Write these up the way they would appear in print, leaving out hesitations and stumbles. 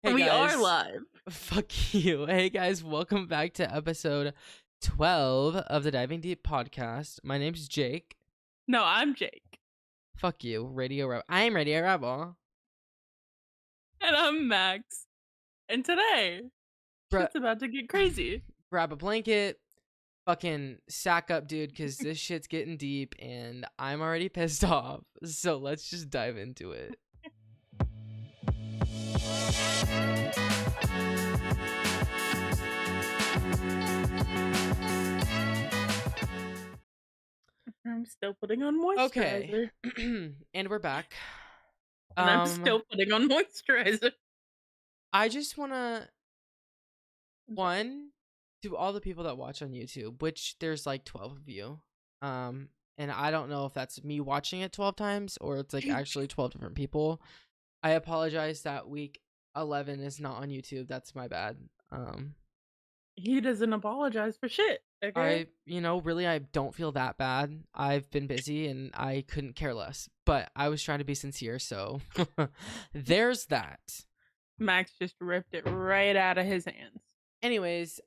Hey We are guys, live. fuck you. Hey guys, welcome back to episode 12 of the Diving Deep podcast. My name's Jake. No, I'm Jake. Fuck you, Radio Rebel. I'm Radio Rebel. And I'm Max. And today, Bru- shit's about to get crazy. Grab a blanket, fucking sack up, dude, because this shit's getting deep and I'm already pissed off. So let's just dive into it. I'm still putting on moisturizer. Okay, and we're back. And I'm still putting on moisturizer. I just want to to all the people that watch on YouTube, which there's like 12 of you. And I don't know if that's me watching it 12 times or it's like actually 12 different people. I apologize that week 11 is not on YouTube. That's my bad. He doesn't apologize for shit. Okay. Really I don't feel that bad. I've been busy and I couldn't care less. But I was trying to be sincere, so there's that. Max just ripped it right out of his hands. Anyways,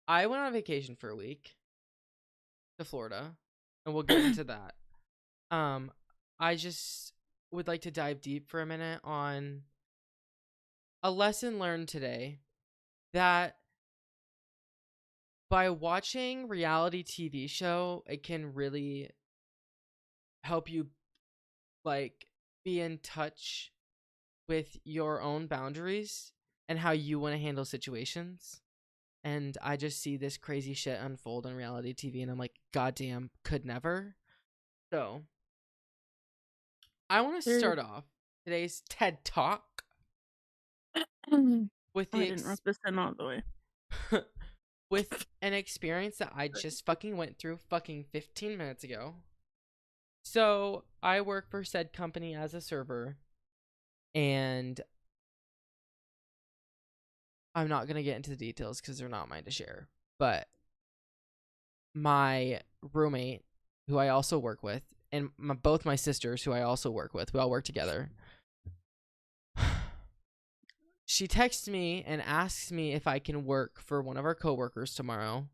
I went on vacation for a week to Florida, and we'll get into that. I just would like to dive deep for a minute on a lesson learned today that by watching reality TV show, it can really help you like be in touch with your own boundaries and how you want to handle situations. And I just see this crazy shit unfold on reality TV, and I'm like, goddamn, could never. So, I want to start off today's TED Talk with I didn't rub this in all the way. with an experience that I just fucking went through fucking 15 minutes ago. So, I work for said company as a server, and I'm not going to get into the details because they're not mine to share. But my roommate, who I also work with, and both my sisters, who I also work with, we all work together. She texts me and asks me if I can work for one of our coworkers tomorrow,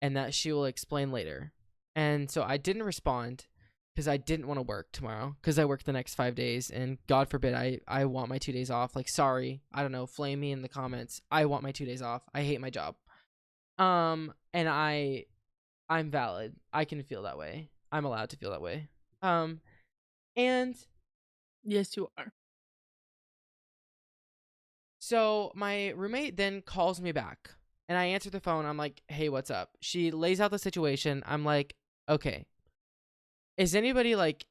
and that she will explain later. And so I didn't respond because I didn't want to work tomorrow because I work the next 5 days, and God forbid I want my 2 days off. Like, sorry, I don't know, flame me in the comments. I want my 2 days off. I hate my job. And I'm valid. I can feel that way. I'm allowed to feel that way. And Yes, you are. so my roommate then calls me back, and I answer the phone. I'm like, hey, what's up? She lays out the situation. I'm like, okay, is anybody like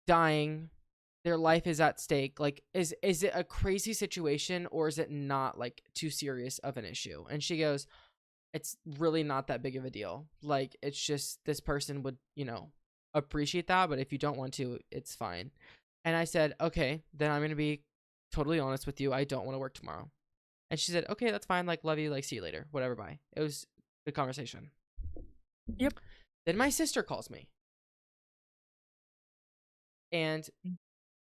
dying? Their life is at stake. Like, is it a crazy situation, or is it not like too serious of an issue? And she goes, it's really not that big of a deal. Like, it's just this person would, appreciate that, but if you don't want to, it's fine. And I said, okay, then I'm going to be totally honest with you. I don't want to work tomorrow. And she said, okay, that's fine. Like, love you. Like, see you later. Whatever. Bye. It was a good conversation. Yep. Then my sister calls me and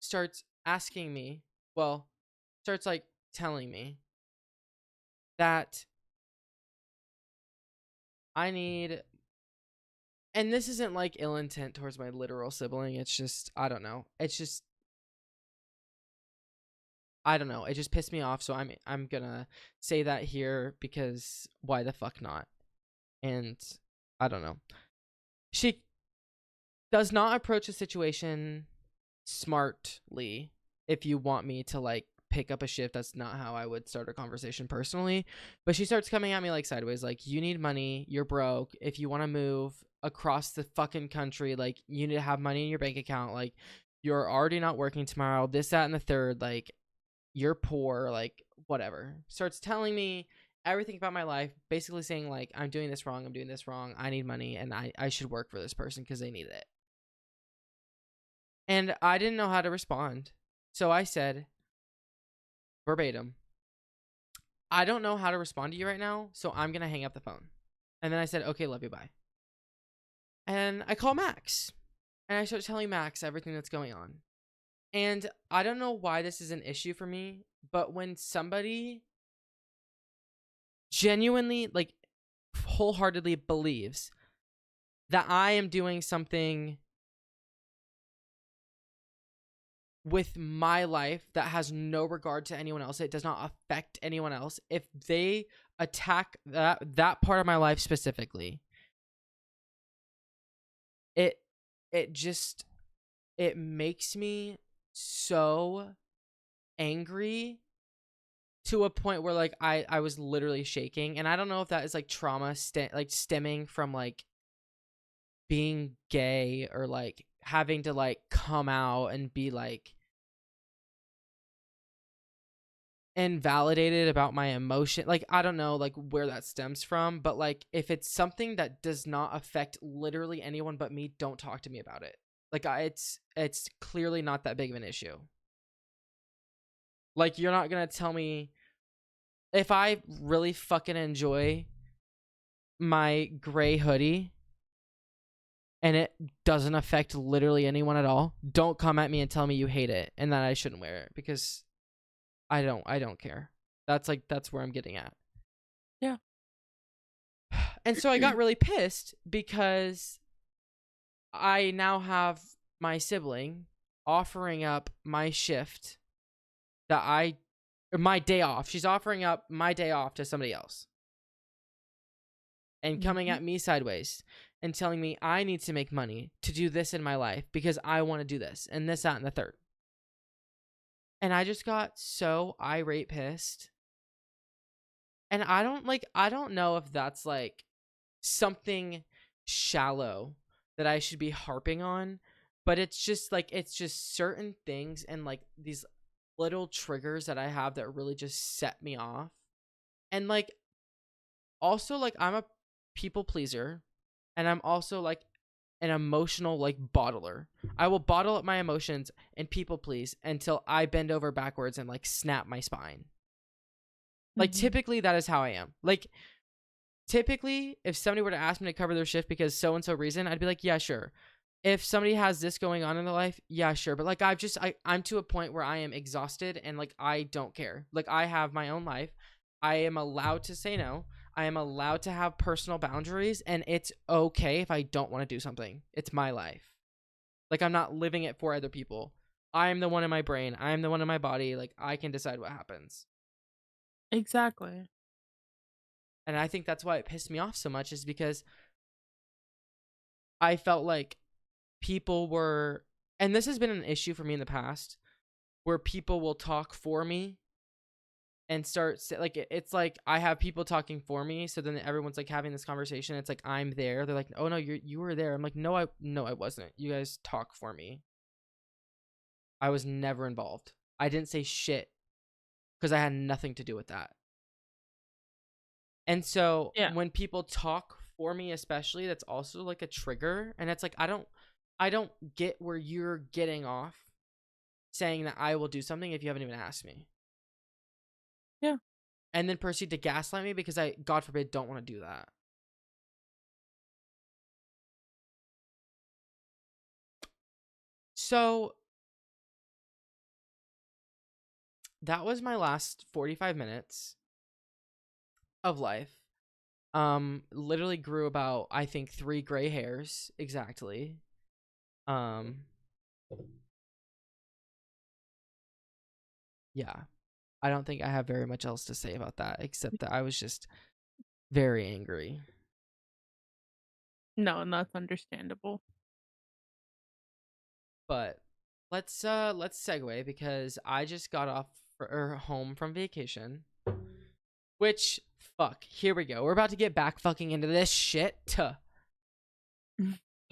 starts asking me, starts like telling me that I need, and this isn't like ill intent towards my literal sibling. It's just, I don't know. It's just, I don't know. It just pissed me off. So I'm gonna say that here because why the fuck not? And I don't know. She does not approach a situation smartly. If you want me to like pick up a shift, that's not how I would start a conversation personally. But she starts coming at me like sideways, like, you need money, you're broke. If you want to move across the fucking country, like, you need to have money in your bank account. Like, you're already not working tomorrow, this, that, and the third. Like, you're poor, like, whatever. Starts telling me everything about my life, basically saying, like, I'm doing this wrong, I need money, and I should work for this person because they need it. And I didn't know how to respond. So I said, verbatim, I don't know how to respond to you right now, so I'm going to hang up the phone. And then I said, okay, love you, bye. And I call Max. And I start telling Max everything that's going on. And I don't know why this is an issue for me, but when somebody genuinely, like, wholeheartedly believes that I am doing something with my life that has no regard to anyone else, it does not affect anyone else, if they attack that part of my life specifically, it it just it makes me so angry to a point where like I was literally shaking. And I don't know if that is like trauma like stemming from like being gay, or like having to like come out and be like invalidated about my emotion. Like, I don't know like where that stems from, but like if it's something that does not affect literally anyone but me, don't talk to me about it. Like, it's clearly not that big of an issue. Like, you're not gonna tell me if I really fucking enjoy my gray hoodie and it doesn't affect literally anyone at all, don't come at me and tell me you hate it and that I shouldn't wear it, because I don't care. That's where I'm getting at. Yeah. And so I got really pissed because I now have my sibling offering up my shift or my day off. She's offering up my day off to somebody else and coming Mhm. at me sideways and telling me I need to make money to do this in my life because I want to do this and this, that, and the third. And I just got so irate pissed. And I don't know if that's like something shallow that I should be harping on, but it's just certain things and like these little triggers that I have that really just set me off. And like also like I'm a people pleaser, and I'm also like an emotional like bottler. I will bottle up my emotions and people please until I bend over backwards and like snap my spine. Like, Mhm. typically that is how I am. Like, typically if somebody were to ask me to cover their shift because so and so reason, I'd be like, yeah, sure. If somebody has this going on in their life, yeah, sure. But like I'm to a point where I am exhausted and like I don't care. Like, I have my own life. I am allowed to say no. I am allowed to have personal boundaries, and it's okay if I don't want to do something. It's my life. Like, I'm not living it for other people. I am the one in my brain. I am the one in my body. Like, I can decide what happens. Exactly. And I think that's why it pissed me off so much, is because I felt like people were, and this has been an issue for me in the past, where people will talk for me and like it's like I have people talking for me, so then everyone's like having this conversation. It's like I'm there. They're like, "Oh no, you were there." I'm like, "No, I wasn't. You guys talk for me. I was never involved. I didn't say shit because I had nothing to do with that." And so Yeah. when people talk for me, especially, that's also like a trigger. And it's like I don't get where you're getting off saying that I will do something if you haven't even asked me. Yeah. And then proceed to gaslight me because I, God forbid, don't want to do that. So that was my last 45 minutes of life. Literally grew about, I think, 3 gray hairs exactly. Um, yeah. I don't think I have very much else to say about that, except that I was just very angry. No, and that's understandable. But let's segue, because I just got off or home from vacation. Which, fuck, here we go. We're about to get back fucking into this shit. God,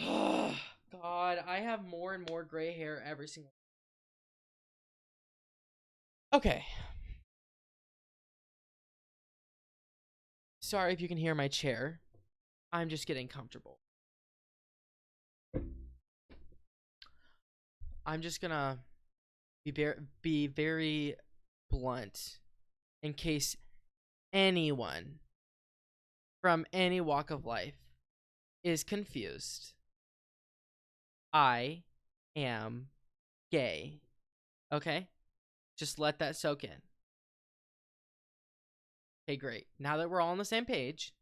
I have more and more gray hair every single. Okay. Sorry if you can hear my chair. I'm just getting comfortable. I'm just gonna be very blunt in case anyone from any walk of life is confused. I am gay. Okay? Just let that soak in. Okay, great. Now that we're all on the same page,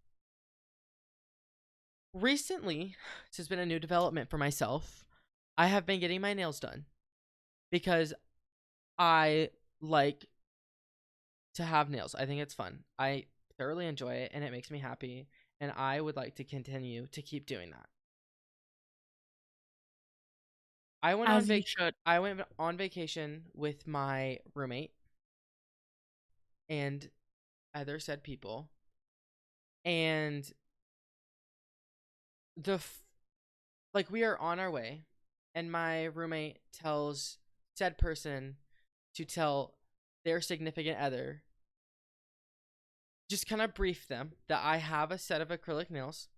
recently, this has been a new development for myself. I have been getting my nails done because I like to have nails. I think it's fun. I thoroughly enjoy it and it makes me happy. And I would like to continue to keep doing that. I went on As you should. vacation with my roommate and other said people, and like we are on our way, and my roommate tells said person to tell their significant other, just kind of brief them that I have a set of acrylic nails.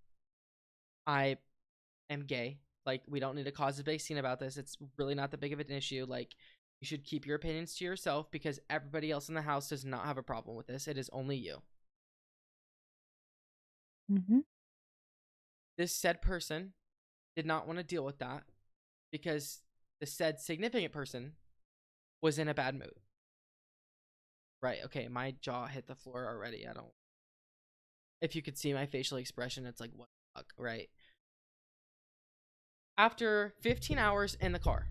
I am gay. Like, we don't need to cause a big scene about this. It's really not that big of an issue. Like, you should keep your opinions to yourself because everybody else in the house does not have a problem with this. It is only you. Mm-hmm. This said person did not want to deal with that because the said significant person was in a bad mood. Right, okay, my jaw hit the floor already. If you could see my facial expression, it's like, what the fuck, right? After 15 hours in the car,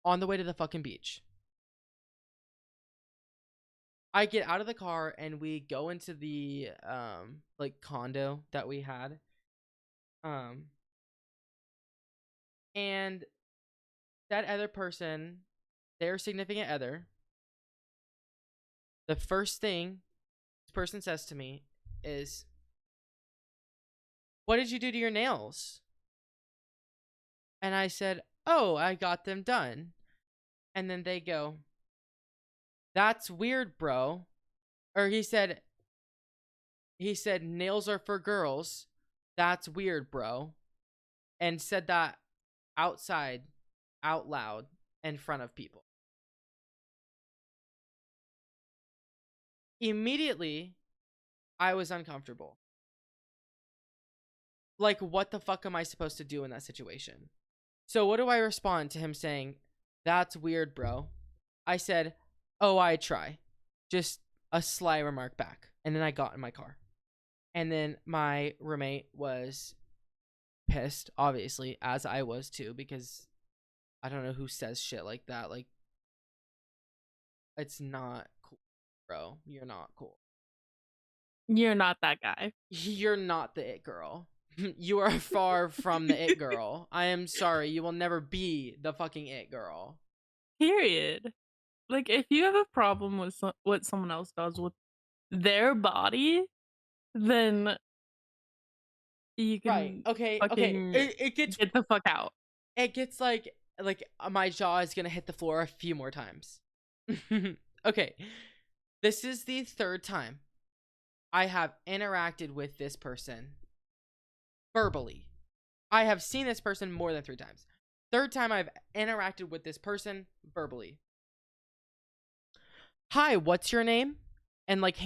on the way to the fucking beach, I get out of the car and we go into the like condo that we had. And that other person, their significant other, the first thing this person says to me is, "What did you do to your nails?" And I said, "Oh, I got them done." And then they go, "That's weird, bro." Or he said nails are for girls. That's weird, bro. And said that outside, out loud, in front of people. Immediately, I was uncomfortable. Like, what the fuck am I supposed to do in that situation? So what do I respond to him saying, "That's weird, bro"? I said, "Oh, I try." Just a sly remark back. And then I got in my car. And then my roommate was pissed, obviously, as I was too, because I don't know who says shit like that. Like, it's not cool, bro. You're not cool. You're not that guy. You're not the it girl. You are far from the it girl. I am sorry. You will never be the fucking it girl. Period. Like, if you have a problem with what someone else does with their body, then you Right. can Okay. Okay. fucking It gets get the fuck out. like my jaw is gonna hit the floor a few more times. Okay. This is the third time I have interacted with this person verbally. I have seen this person more than 3 times. Third time I've interacted with this person verbally. "Hi, what's your name?" And like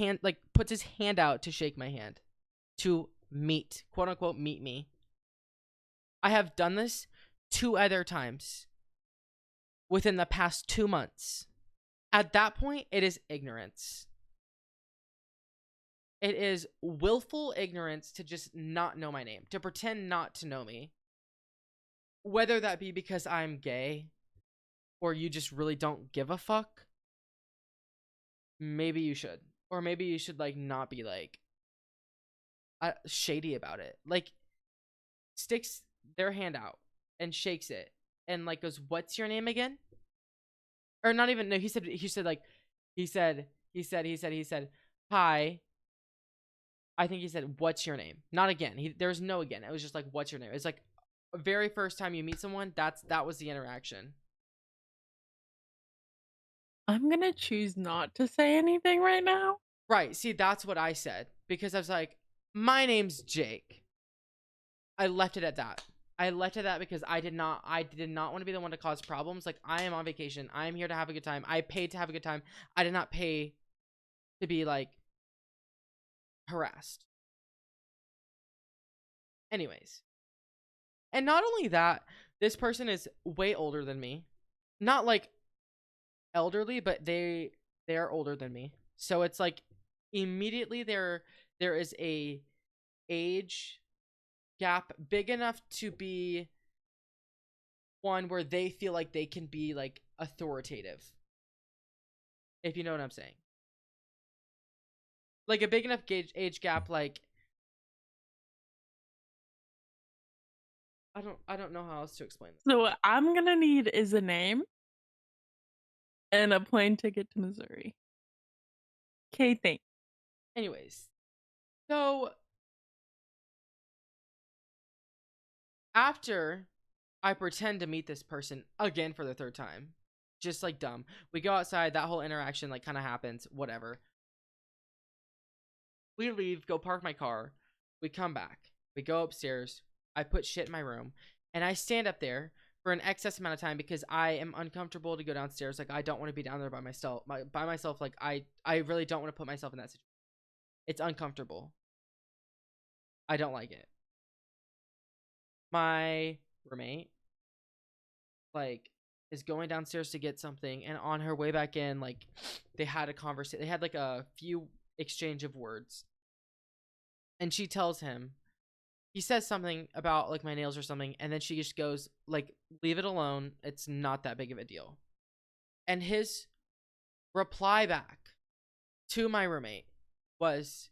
puts his hand out to shake my hand, to meet, quote unquote, meet me. I have done this 2 other times within the past 2 months. At that point, it is ignorance. It is willful ignorance to just not know my name, to pretend not to know me. Whether that be because I'm gay or you just really don't give a fuck, maybe you should. Or maybe you should like not be like shady about it. Like, sticks their hand out and shakes it and like goes, "What's your name again?" Or not even, no, he said, "Hi." I think he said, "What's your name?" Not again. There's no again. It was just like, "What's your name?" It's like very first time you meet someone, that was the interaction. I'm gonna choose not to say anything right now. Right. See, that's what I said because I was like, "My name's Jake." I left it at that. I left it at that because I did not want to be the one to cause problems. Like, I am on vacation. I am here to have a good time. I paid to have a good time. I did not pay to be like harassed. Anyways. And not only that, this person is way older than me. Not like elderly, but they are older than me. So it's like immediately there is a age gap big enough to be one where they feel like they can be like authoritative. If you know what I'm saying. Like a big enough age gap, like I don't know how else to explain this. So what I'm gonna need is a name and a plane ticket to Missouri. Okay, thanks. Anyways, so after I pretend to meet this person again for the third time, just like dumb, we go outside, that whole interaction like kind of happens, whatever. We leave, go park my car, we come back, we go upstairs, I put shit in my room, and I stand up there for an excess amount of time because I am uncomfortable to go downstairs. Like I don't want to be down there by myself. Like I really don't want to put myself in that situation. It's uncomfortable. I don't like it. My roommate like is going downstairs to get something, and on her way back in, like they had a conversation. They had like a few exchange of words, and she tells him, he says something about like my nails or something, and then she just goes like, leave it alone, it's not that big of a deal. And his reply back to my roommate was,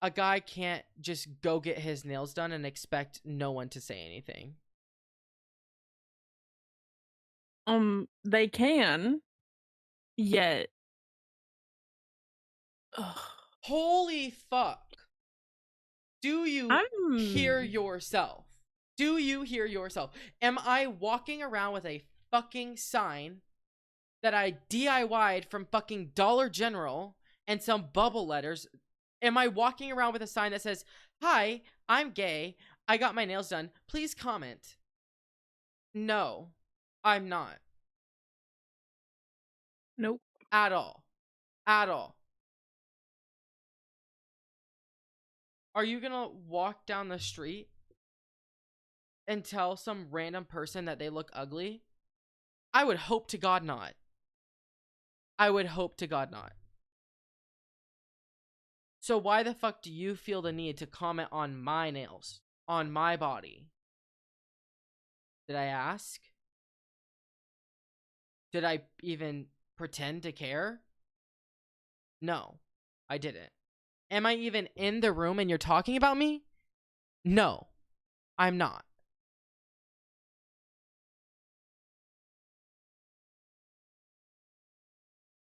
a guy can't just go get his nails done and expect no one to say anything. They can, yet. Ugh. Holy fuck. Do you hear yourself? Do you hear yourself? Am I walking around with a fucking sign that I DIY'd from fucking Dollar General and some bubble letters? Am I walking around with a sign that says, "Hi, I'm gay. I got my nails done. Please comment"? No, I'm not. Nope. At all. At all. Are you gonna walk down the street and tell some random person that they look ugly? I would hope to God not. I would hope to God not. So why the fuck do you feel the need to comment on my nails, on my body? Did I ask? Did I even pretend to care? No, I didn't. Am I even in the room and you're talking about me? No, I'm not.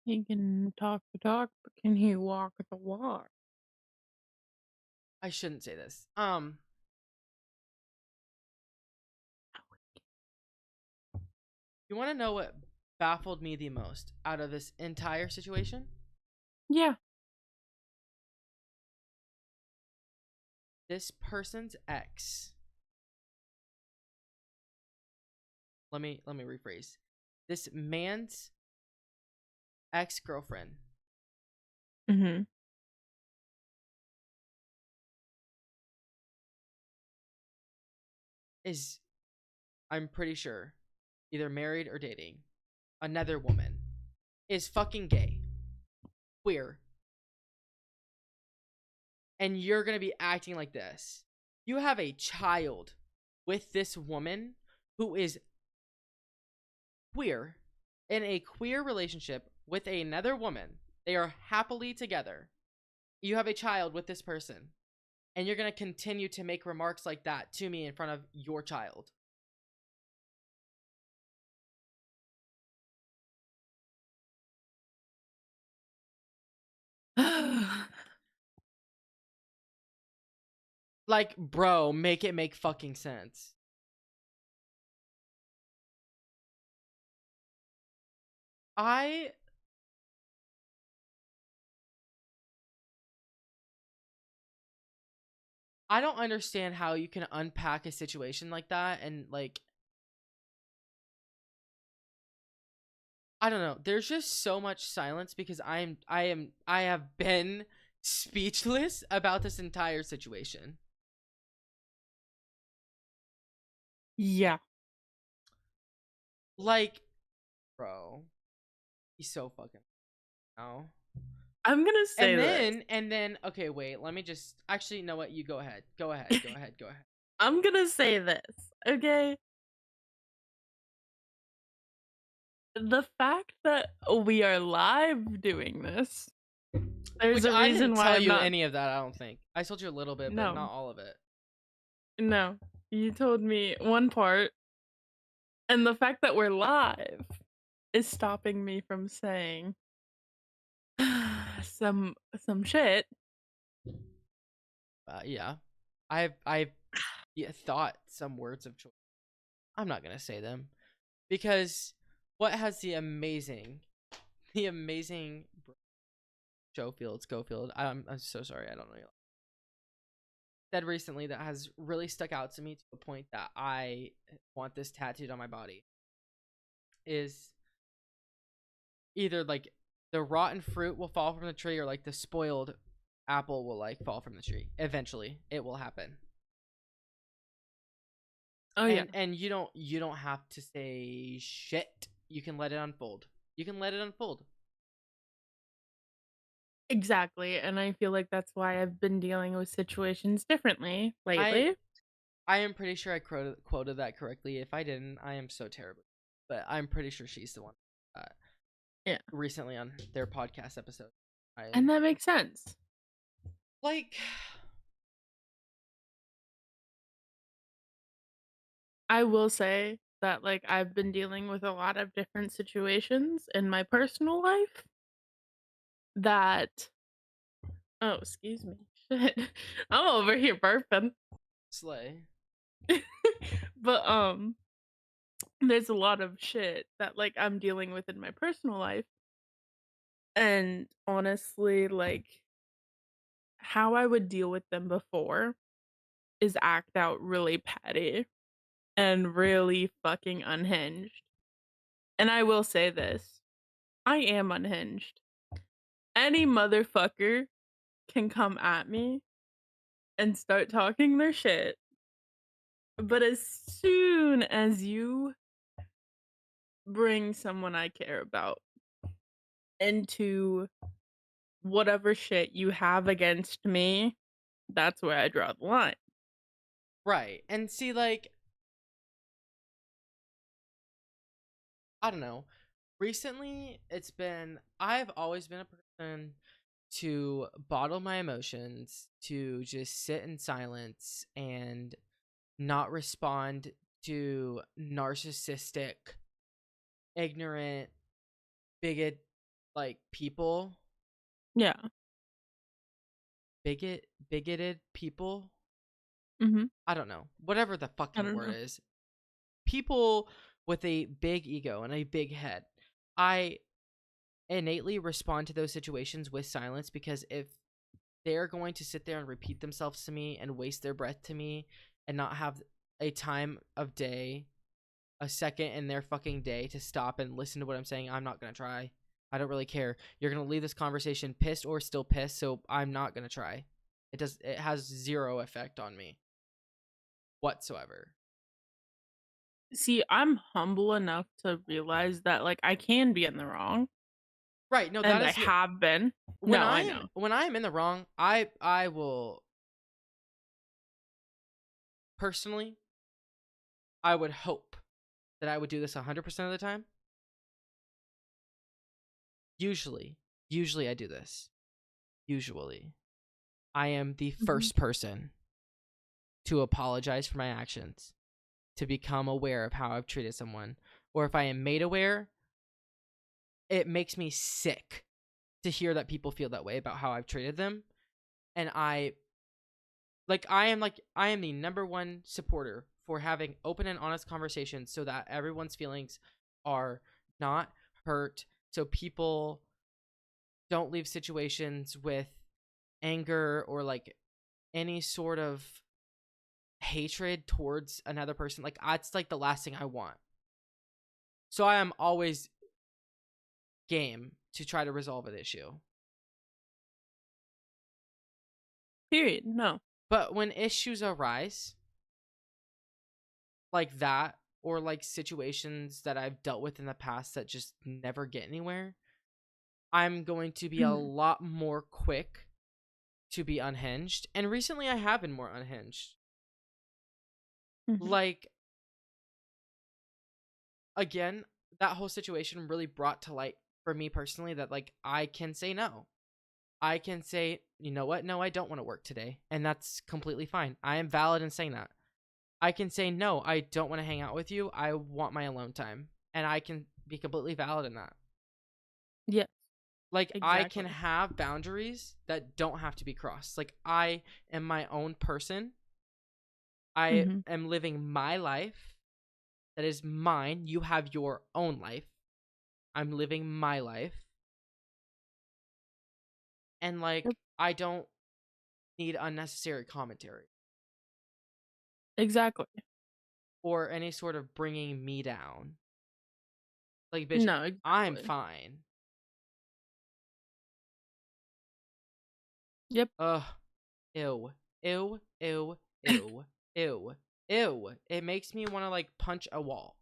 He can talk the talk, but can he walk the walk? I shouldn't say this. You want to know what baffled me the most out of this entire situation? Yeah. This person's ex. Let me rephrase. This man's ex-girlfriend Mm-hmm. is, I'm pretty sure, either married or dating another woman, is fucking gay, queer, and you're gonna be acting like this. You have a child with this woman who is queer, in a queer relationship with another woman. They are happily together. You have a child with this person, and you're gonna continue to make remarks like that to me in front of your child. Like, bro, make it make fucking sense. I don't understand how you can unpack a situation like that and like, I don't know. There's just so much silence because I have been speechless about this entire situation. Yeah. Like, bro. He's so fucking. Oh. I'm gonna say this. And then, okay, wait. Let me just. Actually, you know what? You go ahead. Go ahead. Go ahead. Go ahead. I'm gonna say this, okay? The fact that we are live doing this, there's Which a I reason didn't why tell I'm you not. any of that. I don't think. I told you a little bit, but No, not all of it. no. You told me one part, and the fact that we're live is stopping me from saying some shit. Yeah. I've thought some words of choice. I'm not gonna say them because what has the amazing Schofield. I'm so sorry. I don't know. Said recently that has really stuck out to me to the point that I want this tattooed on my body is either like the rotten fruit will fall from the tree or like the spoiled apple will like fall from the tree. Eventually, it will happen. Oh yeah, And you don't have to say shit. You can let it unfold. You can let it unfold. exactly. And I feel like that's why I've been dealing with situations differently I lately. I am pretty sure I quoted that correctly. If I didn't, I am so terrible. But I'm pretty sure she's the one. Uh, Yeah, Recently on their podcast episode, I and that makes sense. like. I will say that like I've been dealing with a lot of different situations in my personal life that oh, excuse me. Shit. I'm over here burping. Slay. But there's a lot of shit that like I'm dealing with in my personal life. And honestly, like how I would deal with them before is act out really petty and really fucking unhinged. And I will say this, I am unhinged. Any motherfucker can come at me and start talking their shit. But as soon as you bring someone I care about into whatever shit you have against me, that's where I draw the line. Right. And see, like, I don't know. Recently, I've always been a person to bottle my emotions, to just sit in silence and not respond to narcissistic, ignorant, like people, Yeah. bigoted people. Mhm. I don't know. Whatever the I fucking don't word know. is. People with a big ego and a big head. I innately respond to those situations with silence because if they're going to sit there and repeat themselves to me and waste their breath to me and not have a time of day, a second in their fucking day to stop and listen to what I'm saying, I'm not going to try. I don't really care. You're going to leave this conversation pissed or still pissed, so I'm not going to try. It has zero effect on me whatsoever. See, I'm humble enough to realize that like I can be in the wrong Right. No, that and I is your have been. No, I know. when I am in the wrong, I will personally, I would hope that I would do this 100% of the time. Usually, usually I do this. Usually, I am the Mhm. first person to apologize for my actions, to become aware of how I've treated someone, or if I am made aware, it makes me sick to hear that people feel that way about how I've treated them, and I am the number one supporter for having open and honest conversations so that everyone's feelings are not hurt, so people don't leave situations with anger or like any sort of hatred towards another person. Like that's like the last thing I want. So I am always game to try to resolve an issue. Period. No. But when issues arise like that, or like situations that I've dealt with in the past that just never get anywhere, I'm going to be a Mhm. lot more quick to be unhinged. And recently I have been more unhinged. Mhm. Like, again, that whole situation really brought to light for me personally that, like, I can say no. I can say, you know what? No, I don't want to work today. And that's completely fine. I am valid in saying that. I can say, no, I don't want to hang out with you. I want my alone time. And I can be completely valid in that. Yes, Like, I can exactly. have boundaries that don't have to be crossed. Like, I am my own person. I Mhm. am living my life that is mine. You have your own life. I'm living my life. And, Yep. like, I don't need unnecessary commentary Exactly. or any sort of bringing me down. Like, bitch, No, I'm exactly. fine. Yep. Ugh. Ew. Ew. Ew. Ew. Ew. Ew. It makes me want to, like, punch a wall.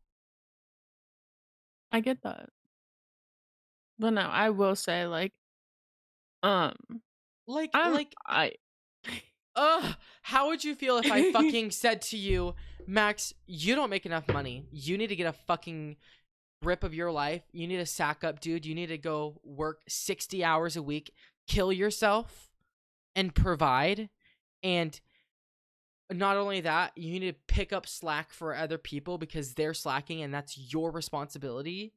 I get that. But no, I will say, like, um, Like, I'm like, I ugh. How would you feel if I fucking said to you, Max, you don't make enough money. You need to get a fucking grip of your life. You need to sack up, dude. You need to go work 60 hours a week, kill yourself, and provide. And not only that, you need to pick up slack for other people because they're slacking and that's your responsibility.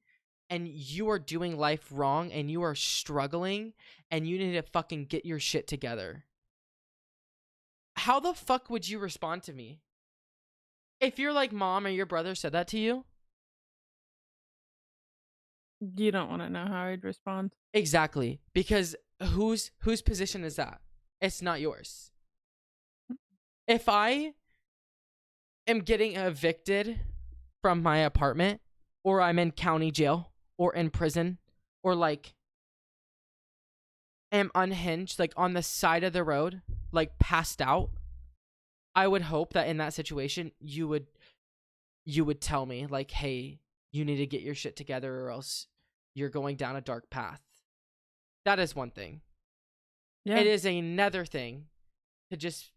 And you are doing life wrong and you are struggling and you need to fucking get your shit together. How the fuck would you respond to me? If your like mom or your brother said that to you? You don't wanna know how I'd respond. Exactly. Because whose position is that? It's not yours. If I am getting evicted from my apartment or I'm in county jail or in prison or like am unhinged like on the side of the road like passed out, I would hope that in that situation you would tell me like, hey, you need to get your shit together or else you're going down a dark path. That is one thing. It Yeah. is another thing to just,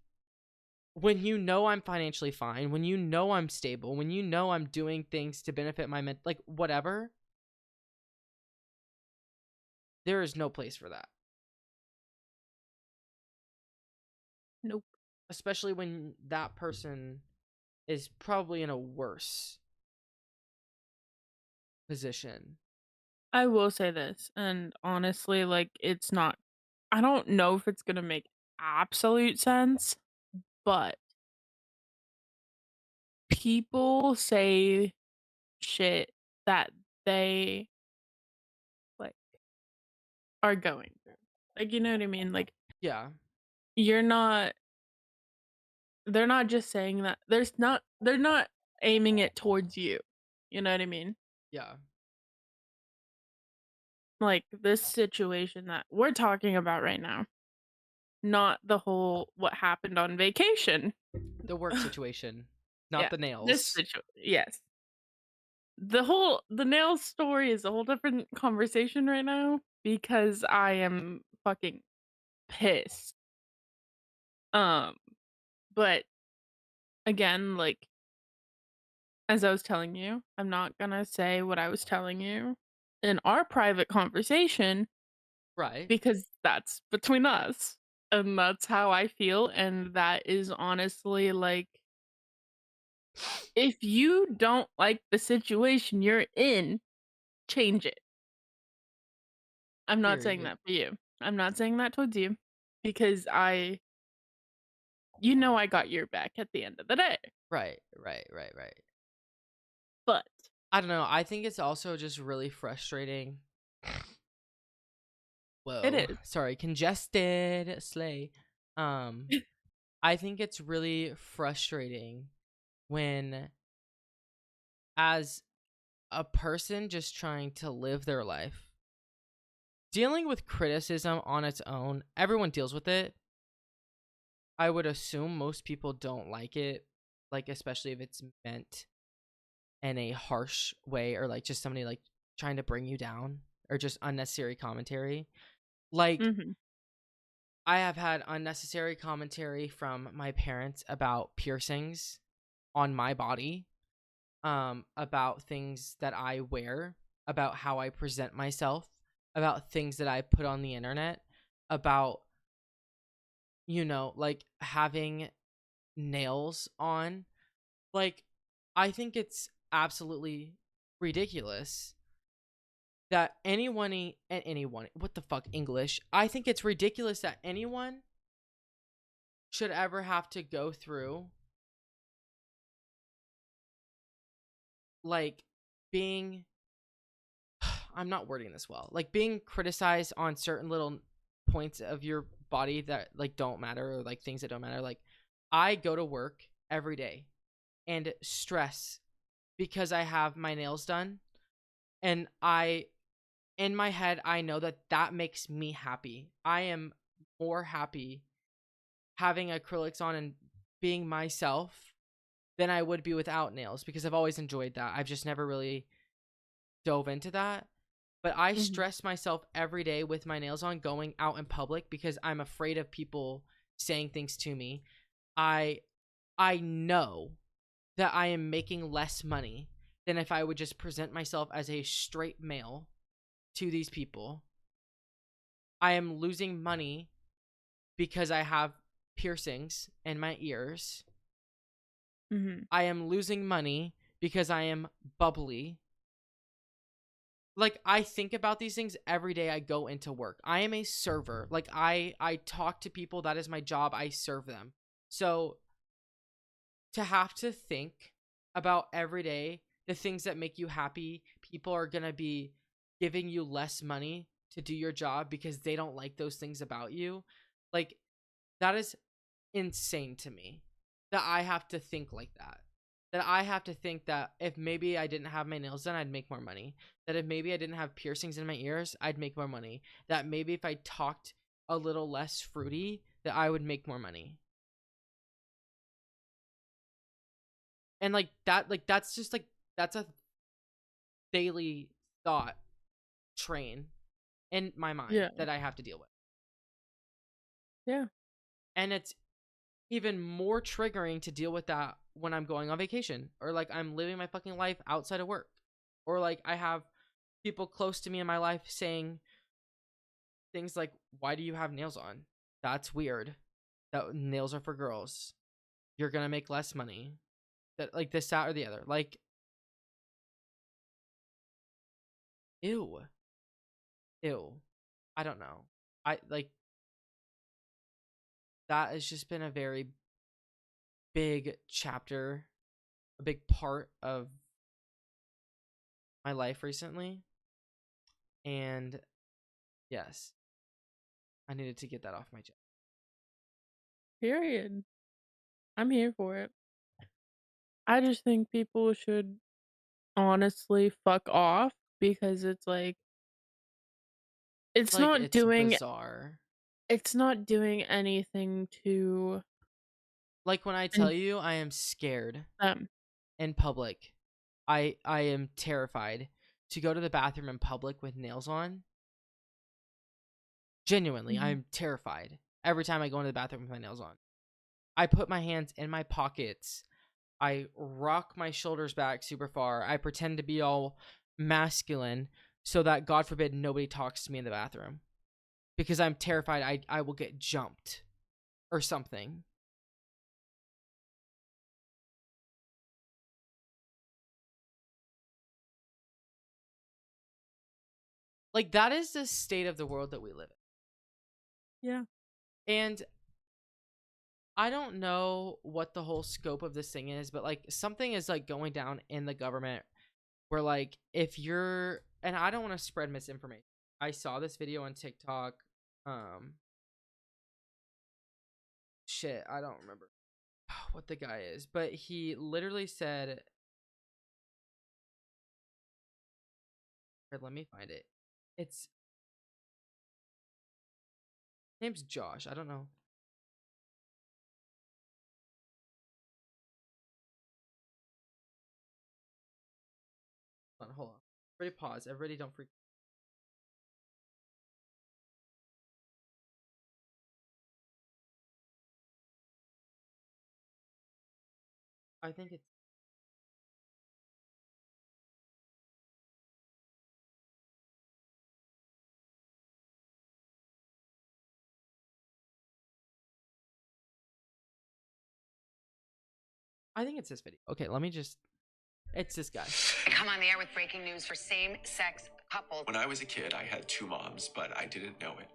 when you know I'm financially fine, when you know I'm stable, when you know I'm doing things to benefit my like whatever, there is no place for that. Nope. Especially when that person is probably in a worse position. I will say this, and honestly, like, it's not I don't know if it's gonna make absolute sense, but people say shit that they, like, are going through. Like, you know what I mean? Like, Yeah. you're not they're not just saying that they're not aiming it towards you. You know what I mean? Yeah. Like, this situation that we're talking about right now, not the whole what happened on vacation. The work situation, not Yeah, the this nails. yes. The nail story is a whole different conversation right now because I am fucking pissed. Um, but again, like, as I was telling you, I'm not gonna say what I was telling you in our private conversation Right. because that's between us, and that's how I feel, and that is honestly, like, if you don't like the situation you're in, change it. I'm not saying Period. that for you. I'm not saying that towards you because I got your back at the end of the day. Right. Right. Right. Right. But I don't know. I think it's also just really frustrating. it Whoa. is. Sorry. Congested. Slay. Um, I think it's really frustrating when, as a person just trying to live their life, dealing with criticism on its own, everyone deals with it. I would assume most people don't like it, like, especially if it's meant in a harsh way or like just somebody like trying to bring you down. or just unnecessary commentary. Like, Mhm. I have had unnecessary commentary from my parents about piercings on my body, about things that I wear, about how I present myself, about things that I put on the internet, about, like having nails on. Like, I think it's absolutely ridiculous that anyone, what the fuck, English? I think it's ridiculous that anyone should ever have to go through, like, being I'm not wording this well. Like, being criticized on certain little points of your body that, like, don't matter, or like things that don't matter. Like, I go to work every day and stress because I have my nails done, and in my head I know that that makes me happy. I am more happy having acrylics on and being myself than I would be without nails, because I've always enjoyed that. I've just never really dove into that. But I Mhm. stress myself every day with my nails on going out in public because I'm afraid of people saying things to me. I I know that I am making less money than if I would just present myself as a straight male to these people. I am losing money because I have piercings in my ears. Mhm. I am losing money because I am bubbly. Like, I think about these things every day I go into work. I am a server. Like, I talk to people. That is my job. I serve them. So to have to think about every day the things that make you happy, people are going to be giving you less money to do your job because they don't like those things about you. Like, that is insane to me, that I have to think like that. That I have to think that if maybe I didn't have my nails done, I'd make more money. That if maybe I didn't have piercings in my ears, I'd make more money. That maybe if I talked a little less fruity, that I would make more money. And that's just like, that's a daily thought train in my mind Yeah. that I have to deal with. Yeah. And it's even more triggering to deal with that when I'm going on vacation, or like I'm living my fucking life outside of work, or like I have people close to me in my life saying things like, "Why do you have nails on? That's weird. That nails are for girls. You're gonna make less money." That, like, this, that, or the other. Like, ew, ew. I don't know. I like that has just been a very big chapter, a big part of my life recently, and yes, I needed to get that off my chest. Period. I'm here for it. I just think people should honestly fuck off because it's like it's Like, not it's doing bizarre. it's not doing anything to Like, when I tell and you I am scared them. in public, I am terrified to go to the bathroom in public with nails on. Genuinely, Mhm. I'm terrified every time I go into the bathroom with my nails on. I put my hands in my pockets. I rock my shoulders back super far. I pretend to be all masculine so that, God forbid, nobody talks to me in the bathroom, because I'm terrified I will get jumped or something. Like, that is the state of the world that we live Yeah. in. And I don't know what the whole scope of this thing is, but like, something is like going down in the government where, like, if you're, and I don't want to spread misinformation. I saw this video on TikTok. Um Shit, I don't remember what the guy is, but he literally said, here, let me find it. It's name's Josh. I don't know. Hold on, hold on. Everybody pause. Everybody don't freak. I think it's. I think it's this video. Okay, let me just. It's this guy. I come on the air with breaking news for same-sex couples. When I was a kid, I had two moms, but I didn't know it.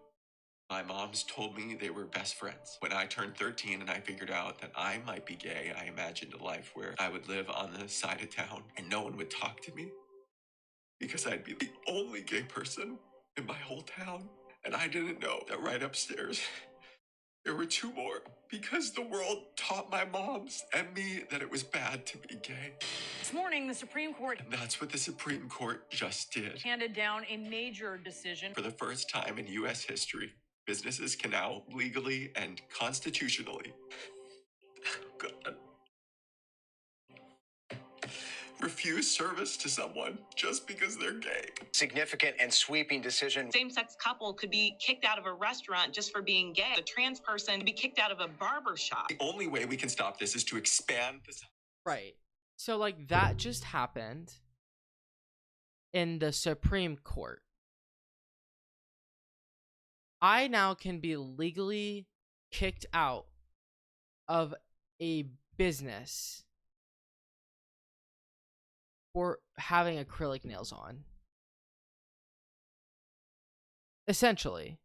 My moms told me they were best friends. When I turned 13 and I figured out that I might be gay, I imagined a life where I would live on the side of town and no one would talk to me because I'd be the only gay person in my whole town. And I didn't know that right upstairs there were two more because the world taught my moms and me that it was bad to be gay. This morning, the Supreme Court And that's what the Supreme Court just did. handed down a major decision. For the first time in U.S. history, businesses can now legally and constitutionally God, refuse service to someone just because they're gay. Significant and sweeping decision. Same-sex couple could be kicked out of a restaurant just for being gay. A trans person could be kicked out of a barber shop. The only way we can stop this is to expand this. Right. So like that just happened in the Supreme Court. I now can be legally kicked out of a business for having acrylic nails on. Essentially.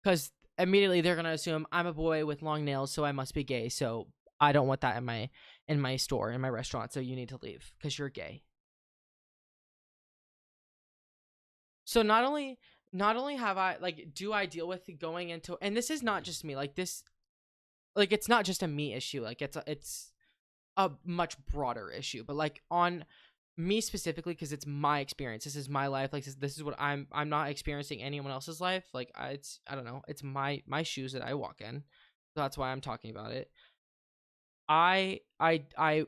Because immediately they're going to assume I'm a boy with long nails, so I must be gay. So I don't want that in my store, in my restaurant, so you need to leave because you're gay. So not only have I, like, do I deal with going into, and this is not just me, like this, like it's not just a me issue, like it's a much broader issue, but like on me specifically, because it's my experience, this is my life, like this is what I'm not experiencing anyone else's life, like I don't know, it's my shoes that I walk in, so that's why I'm talking about it. I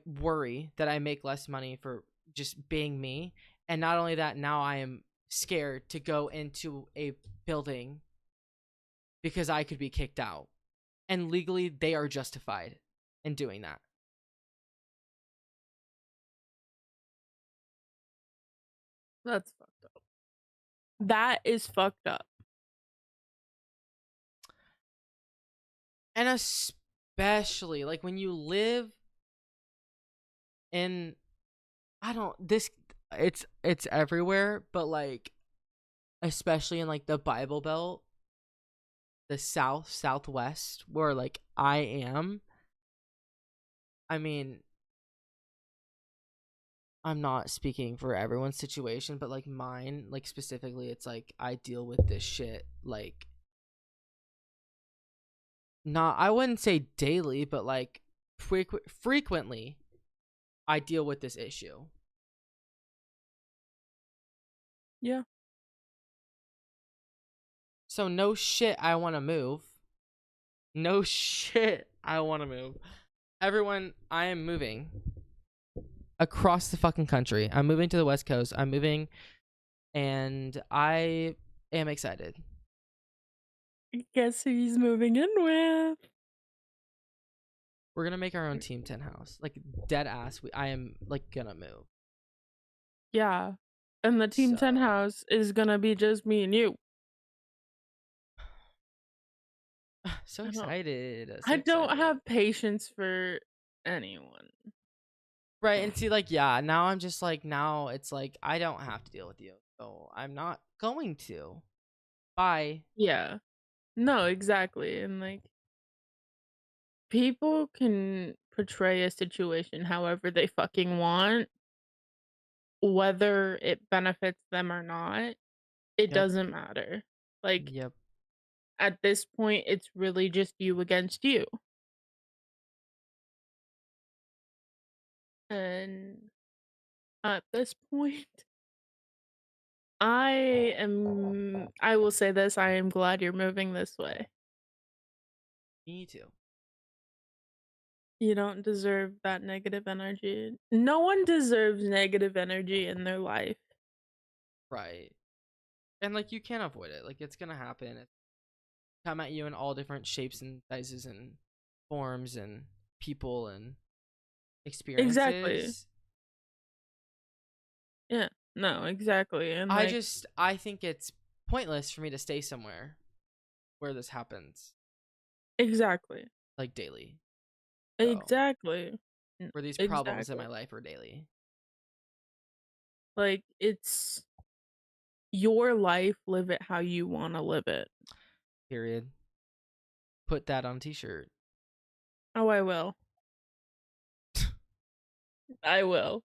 worry that I make less money for just being me, and not only that, now I am scared to go into a building because I could be kicked out, and legally they are justified in doing that. That's fucked up. That is fucked up. And especially like when you live in, it's everywhere, but like especially in like the Bible Belt, the southwest, where like I am. I mean, I'm not speaking for everyone's situation, but like mine, like specifically, it's like I deal with this shit like not, I wouldn't say daily, but like frequently I deal with this issue. Yeah. So no shit, I want to move. No shit, I want to move. Everyone, I am moving across the fucking country. I'm moving to the West Coast. I'm moving, and I am excited. Guess who he's moving in with? We're gonna make our own Team 10 house. Like dead ass. I am like gonna move. Yeah. And the Team 10 house is gonna be just me and you. So excited. I don't have patience for anyone. Right, and see, like, yeah, now I'm just like, now it's like, I don't have to deal with you, so I'm not going to. Bye. Yeah. No, exactly. And like, people can portray a situation however they fucking want, whether it benefits them or not. It doesn't matter. Like, at this point, it's really just you against you. And at this point, I will say this, I am glad you're moving this way. Me too. You don't deserve that negative energy. No one deserves negative energy in their life. Right. And like, you can't avoid it. Like, it's gonna happen. It's come at you in all different shapes and sizes and forms and people, and Exactly. experiences. Yeah. No, exactly. And I think it's pointless for me to stay somewhere where this happens exactly. like daily. So, Exactly. where these problems in Exactly. my life are daily. Like, it's your life, live it how you want to live it. Period. Put that on a t-shirt. Oh, I will. I will.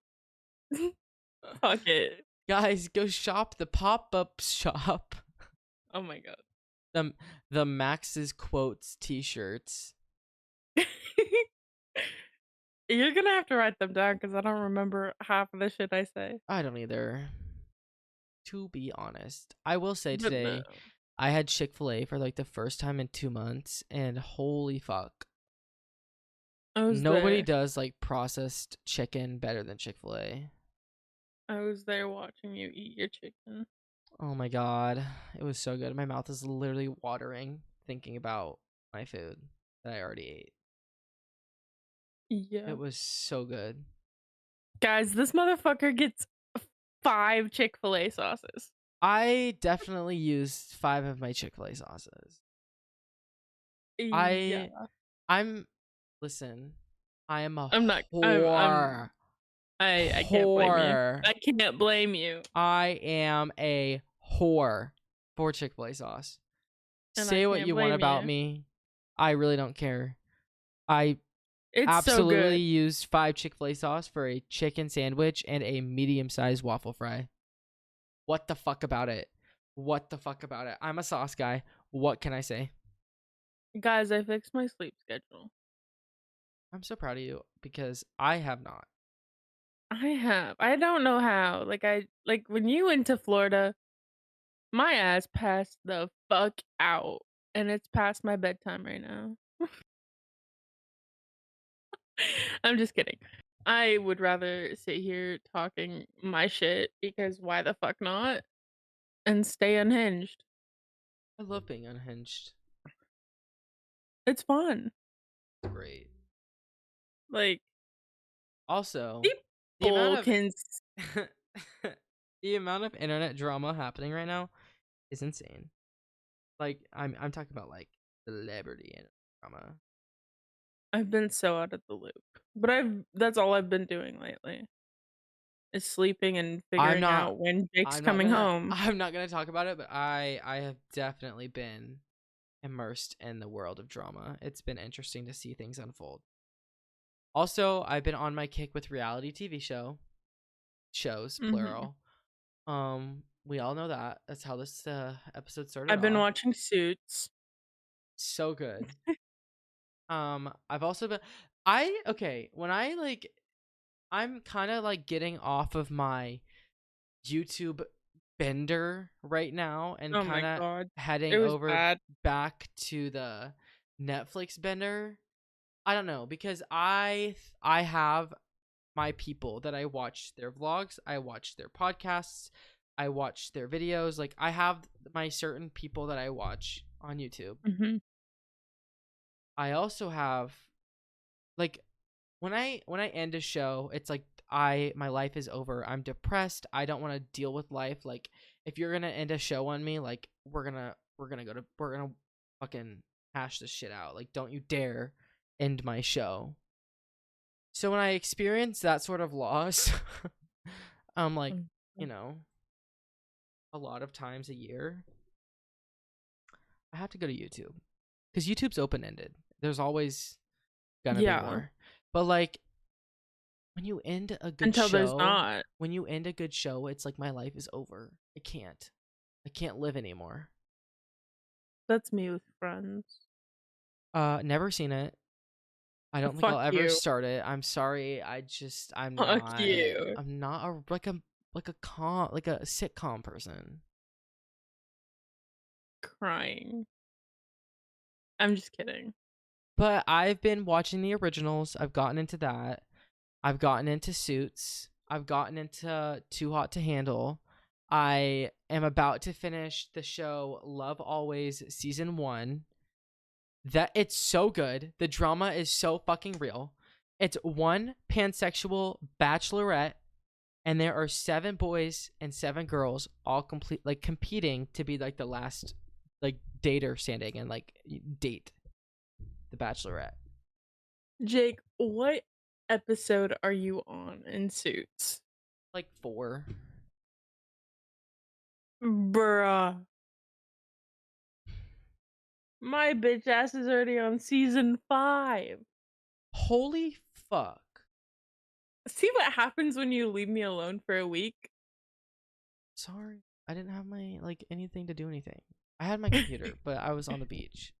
Fuck it. Guys, go shop the pop-up shop. Oh my god. The Max's quotes t-shirts. You're gonna have to write them down because I don't remember half of the shit I say. I don't either. To be honest, I will say But today no. I had Chick-fil-A for like the first time in 2 months, and holy fuck. Nobody there. does like processed chicken better than Chick-fil-A. I was there watching you eat your chicken. Oh my god, it was so good. My mouth is literally watering thinking about my food that I already ate. Yeah. It was so good. Guys, this motherfucker gets 5 Chick-fil-A sauces. I definitely used 5 of my Chick-fil-A sauces. Yeah. Listen, I am a I'm not whore. I can't blame you. Whore. I can't blame you. I am a whore for Chick-fil-A sauce. And Say I what can't you want blame about you. me. I really don't care. I It's absolutely so good. used 5 Chick-fil-A sauce for a chicken sandwich and a medium-sized waffle fry. What the fuck about it? What the fuck about it? I'm a sauce guy. What can I say? Guys, I fixed my sleep schedule. I'm so proud of you because I have not. I have. I don't know how. Like when you went to Florida, my ass passed the fuck out. And it's past my bedtime right now. I'm just kidding. I would rather sit here talking my shit because why the fuck not? And stay unhinged. I love being unhinged. It's fun. It's great. Like, Also, the people amount can. of the amount of internet drama happening right now is insane. Like I'm talking about like celebrity internet drama. I've been so out of the loop. But that's all I've been doing lately. Is sleeping and figuring out when Jake's coming home. I'm not gonna talk about it, but I have definitely been immersed in the world of drama. It's been interesting to see things unfold. Also, I've been on my kick with reality TV shows, plural. We all know that. That's how this episode started I've been off. watching Suits. So good. I've also been when I like I'm kind of like getting off of my YouTube bender right now and Oh my kind of god. heading It was over bad. back to the Netflix bender. I don't know because I have my people that I watch their vlogs, I watch their podcasts, I watch their videos. Like I have my certain people that I watch on YouTube. Mm-hmm. I also have like when I end a show, it's like my life is over. I'm depressed. I don't want to deal with life. Like if you're gonna end a show on me, like we're gonna fucking hash this shit out. Like don't you dare end my show. So when I experience that sort of loss, like you know, a lot of times a year, I have to go to YouTube because YouTube's open ended. There's always gonna be more, but like. When you end a good Until show, there's not. When you end a good show, it's like my life is over. I can't live anymore. That's me with Friends. Never seen it. I don't think I'll ever start it. I'm sorry. I'm not. You. I'm not like a sitcom person. Crying. I'm just kidding. But I've been watching the originals. I've gotten into that. I've gotten into Suits. I've gotten into Too Hot to Handle. I am about to finish the show Love Always season 1. That it's so good. The drama is so fucking real. It's one pansexual bachelorette, and there are 7 boys and 7 girls all complete like competing to be like the last like dater standing and like date the bachelorette. Jake, what episode are you on in Suits? Like 4. Bruh. My bitch ass is already on season 5. Holy fuck. See what happens when you leave me alone for a week? Sorry. I didn't have my like anything to do anything. I had my computer, but I was on the beach.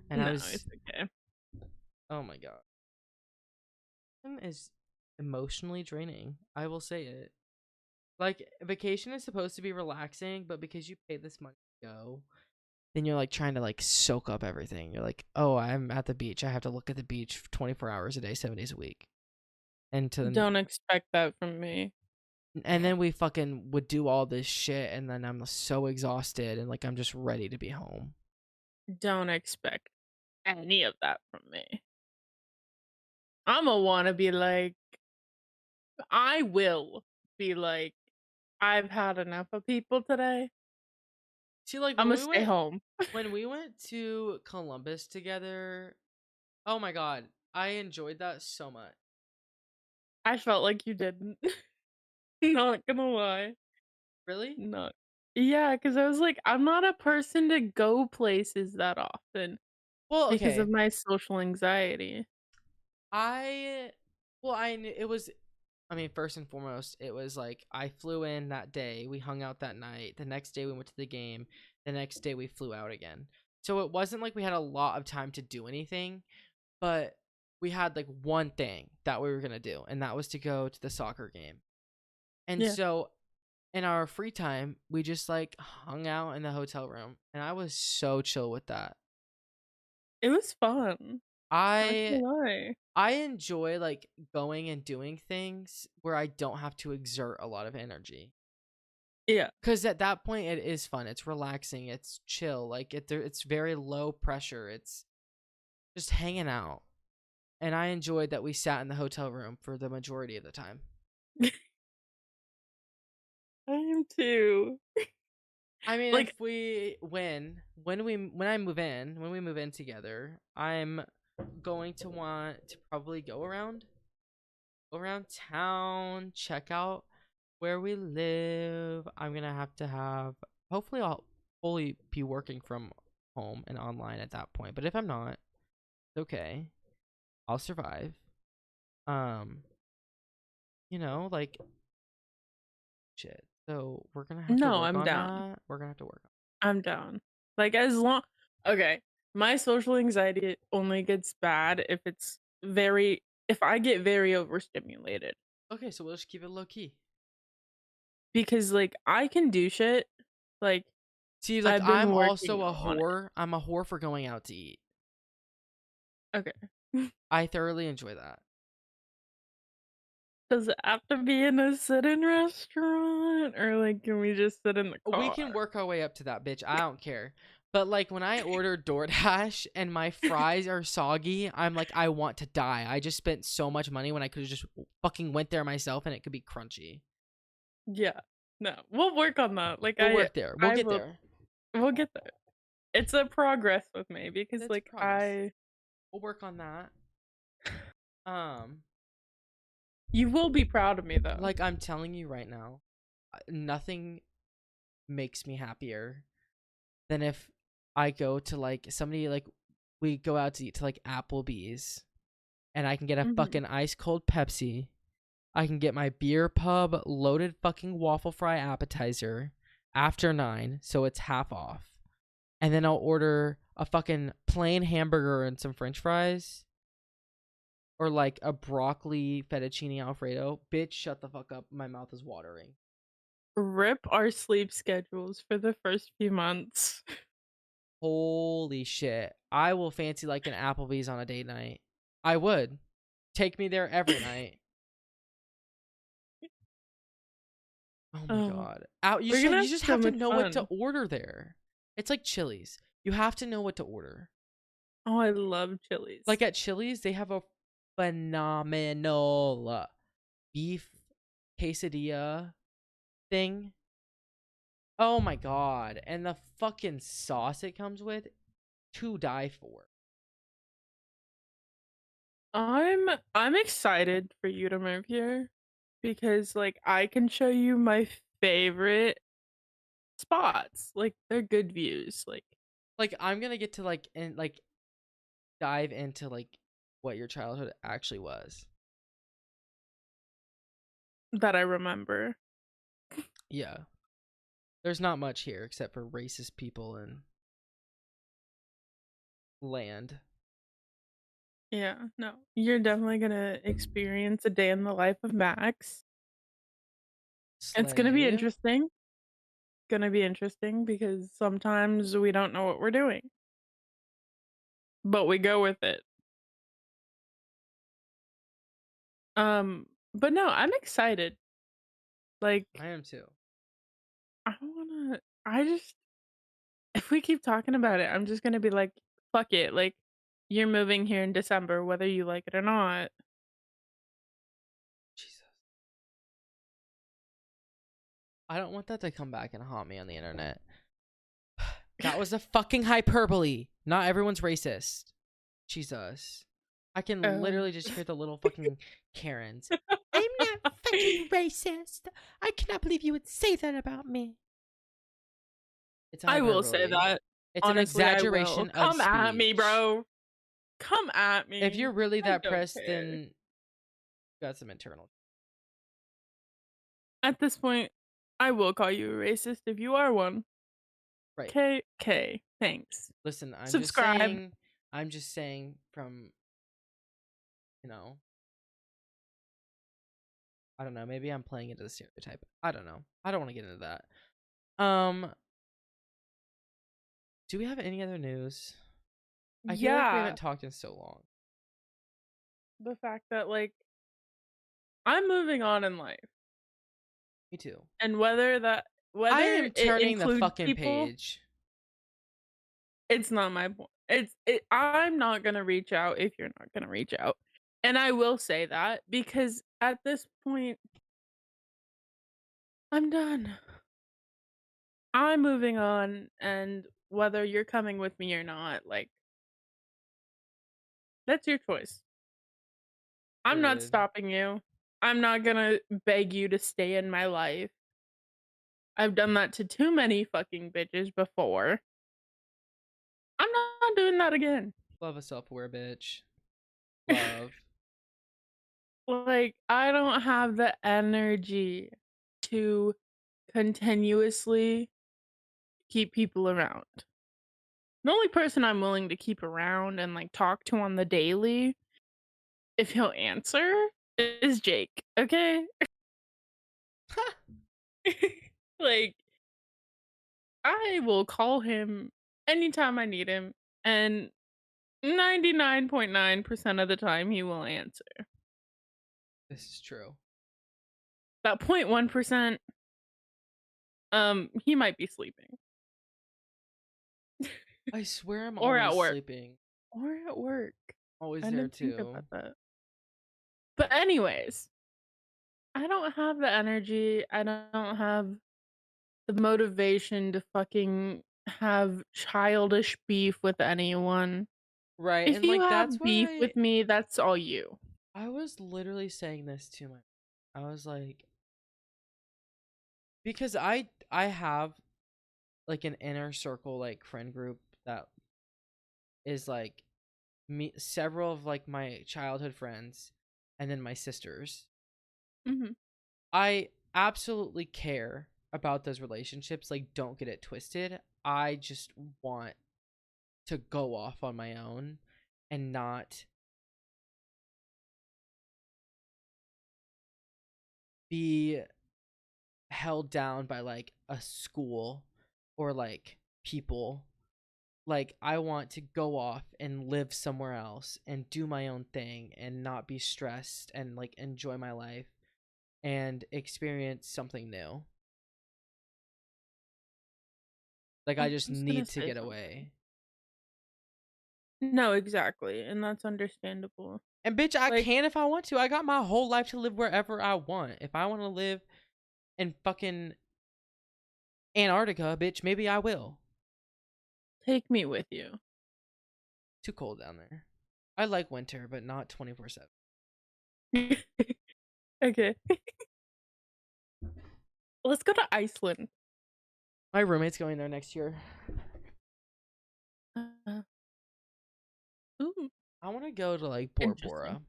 And I was it's okay. Oh my god. It is emotionally draining. I will say it. Like, vacation is supposed to be relaxing, but because you pay this money to go, then you're like trying to like soak up everything. You're like, oh, I'm at the beach. I have to look at the beach 24 hours a day, 7 days a week. And Don't expect that from me. and then we fucking would do all this shit, and then I'm so exhausted, and like I'm just ready to be home. Don't expect any of that from me. I'ma wanna be like, I will be like, I've had enough of people today. See, like I'ma stay home. when we went to Columbus together, oh my god, I enjoyed that so much. I felt like you didn't. Not gonna lie. Really? Not. Yeah, because I was like, I'm not a person to go places that often Well, because okay. of my social anxiety. I knew it was. I mean, first and foremost, it was like I flew in that day. We hung out that night. The next day we went to the game. The next day we flew out again. So it wasn't like we had a lot of time to do anything, but we had like one thing that we were gonna do, and that was to go to the soccer game. And Yeah. so in our free time, we just like hung out in the hotel room, and I was so chill with that. It was fun. Not gonna lie. I enjoy like going and doing things where I don't have to exert a lot of energy. Yeah. Cuz at that point it is fun. It's relaxing, it's chill. Like it's very low pressure. It's just hanging out. And I enjoyed that we sat in the hotel room for the majority of the time. I am too. I mean, Like- if we when we move in together, I'm going to want to probably go around town, check out where we live. I'm gonna have to have hopefully I'll fully be working from home and online at that point. But if I'm not, it's okay. I'll survive. Like shit. So we're gonna have to No, work I'm on down. that. We're gonna have to work on I'm down. Like, as long. Okay. My social anxiety only gets bad if if I get very overstimulated. Okay, so we'll just keep it low key. Because, like, I can do shit. Like, See, like I've been I'm working also a on it. whore. I'm a whore for going out to eat. Okay. I thoroughly enjoy that. Does it have to be in a sit-in restaurant? Or, like, can we just sit in the car? We can work our way up to that, bitch. I don't care. But like when I order DoorDash and my fries are soggy, I'm like, I want to die. I just spent so much money when I could have just fucking went there myself and it could be crunchy. Yeah. No. We'll work on that. Like, We'll work there. We'll get there. We'll get there. It's a progress with me because, It's like, progress. We'll work on that. You will be proud of me, though. Like I'm telling you right now, nothing makes me happier than if I go to like somebody like we go out to eat to like Applebee's and I can get a fucking ice cold Pepsi. I can get my beer pub loaded fucking waffle fry appetizer after 9, so it's half off. And then I'll order a fucking plain hamburger and some french fries. Or like a broccoli fettuccine alfredo. Bitch, shut the fuck up. My mouth is watering. Rip our sleep schedules for the first few months. Holy shit. I will fancy like an Applebee's on a date night. I would. Take me there every night. Oh my god. You just have to know what to order there. It's like Chili's. You have to know what to order. Oh, I love Chili's. Like at Chili's, they have phenomenal. Beef quesadilla thing. Oh my god. And the fucking sauce it comes with, to die for. I'm excited for you to move here because like I can show you my favorite spots. Like they're good views. Like I'm gonna get to like and like dive into like what your childhood actually was. that I remember. Yeah. There's not much here except for racist people and land. Yeah, no. You're definitely gonna experience a day in the life of Max. It's gonna be Slay. interesting. Gonna be interesting because sometimes we don't know what we're doing. But we go with it. But no, I'm excited. Like I am too. I just if we keep talking about it, I'm just gonna be like, fuck it. Like you're moving here in December, whether you like it or not. Jesus. I don't want that to come back and haunt me on the internet. That was a fucking hyperbole. Not everyone's racist. Jesus. I can literally just hear the little fucking Karens. I'm not fucking racist. I cannot believe you would say that about me. It's a I will say hyperbole. that. It's Honestly, an I will. exaggeration of Come at me, speech. bro. Come at me. If you're really I that don't pressed, care. then you got some internal. At this point, I will call you a racist if you are one. Right. Okay. Thanks. Listen, Subscribe. I'm just saying from, you know, I don't know, maybe I'm playing into the stereotype. I don't know. I don't want to get into that. Do we have any other news? I feel like we Yeah. haven't talked in so long. The fact that like I'm moving on in life. Me too. And whether I am it turning the includes fucking people, page. it's not my point. I'm not gonna reach out if you're not gonna reach out. And I will say that because at this point, I'm done. I'm moving on, and whether you're coming with me or not, like that's your choice. I'm not Period. stopping you. I'm not gonna beg you to stay in my life. I've done that to too many fucking bitches before. I'm not doing that again. Love a self-aware bitch. Love. Like, I don't have the energy to continuously keep people around. The only person I'm willing to keep around and like talk to on the daily, if he'll answer, is Jake. Okay? Like, I will call him anytime I need him, and 99.9% of the time he will answer. This is true. That 0.1%, he might be sleeping. I swear I'm Or at always work. sleeping. Or at work. Always I there didn't think too. about that. But anyways, I don't have the energy. I don't have the motivation to fucking have childish beef with anyone. Right, If and you like that's have what beef with me, that's all you. I was literally saying this to my I was like, because I have like an inner circle like friend group that is like me, several of like my childhood friends, and then my sisters. Mhm. I absolutely care about those relationships, like don't get it twisted. I just want to go off on my own and not be held down by like a school or like people. Like I want to go off and live somewhere else and do my own thing and not be stressed and like enjoy my life and experience something new. Like I I just was gonna need to say get something. away. No, exactly. And that's understandable. And bitch, I Like- can if I want to. I got my whole life to live wherever I want. If I want to live in fucking Antarctica, bitch, maybe I will. Take me with you. Too cold down there. I like winter, but not 24/7. Okay. Let's go to Iceland. My roommate's going there next year. Ooh. I want to go to like Bora Interesting. Bora,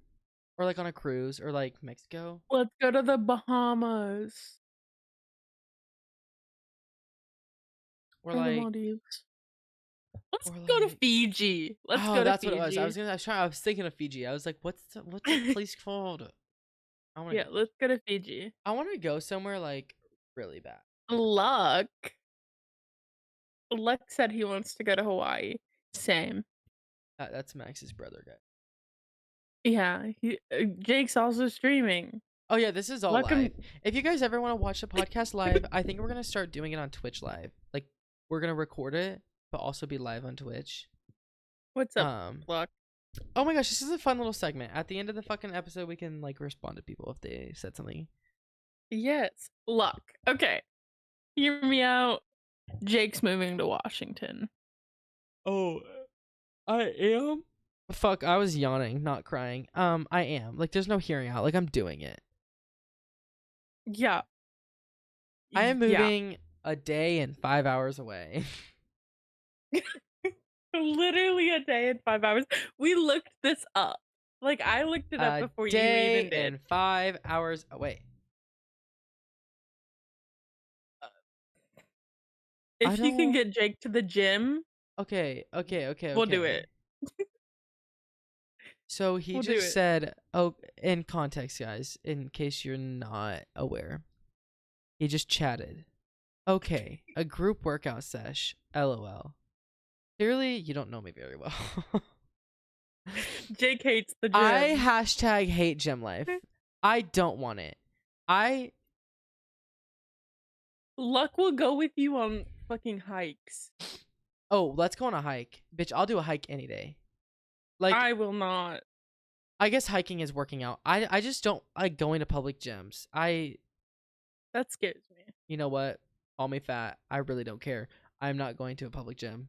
or like on a cruise, or like Mexico. Let's go to the Bahamas. Or Or the like, Maldives. Let's or go to like- Fiji. Let's oh, go to that's Fiji. what it was. I was thinking of Fiji. I was like, what's the place called? Yeah, let's go to Fiji. I want to go somewhere like really bad. Luck said he wants to go to Hawaii. Same. That's Max's brother, guy. Yeah, Jake's also streaming. Oh yeah, this is all Welcome- live. If you guys ever want to watch the podcast live, I think we're gonna start doing it on Twitch live. Like we're gonna record it, but also be live on Twitch. What's up, Luck? Oh my gosh, this is a fun little segment. At the end of the fucking episode, we can like respond to people if they said something. Yes, Luck. Okay, hear me out. Jake's moving to Washington. Oh, I am. Fuck, I was yawning, not crying. I am. Like, there's no hearing out. Like, I'm doing it. Yeah. I am Yeah. moving a day and 5 hours away. Literally a day and 5 hours. We looked this up. Like, I looked it up A before you day even did. and 5 hours away. If I you can don't- get Jake to the gym, Okay. we'll do it. So he We'll do just it. said, oh, in context, guys, in case you're not aware, he just chatted. Okay, a group workout sesh. LOL. Clearly, you don't know me very well. Jake hates the gym. I hashtag hate gym life. I don't want it. Luck will go with you on fucking hikes. Oh, let's go on a hike. Bitch, I'll do a hike any day. Like, I will not. I guess hiking is working out. I just don't like going to public gyms. That scares me. You know what? Call me fat. I really don't care. I'm not going to a public gym.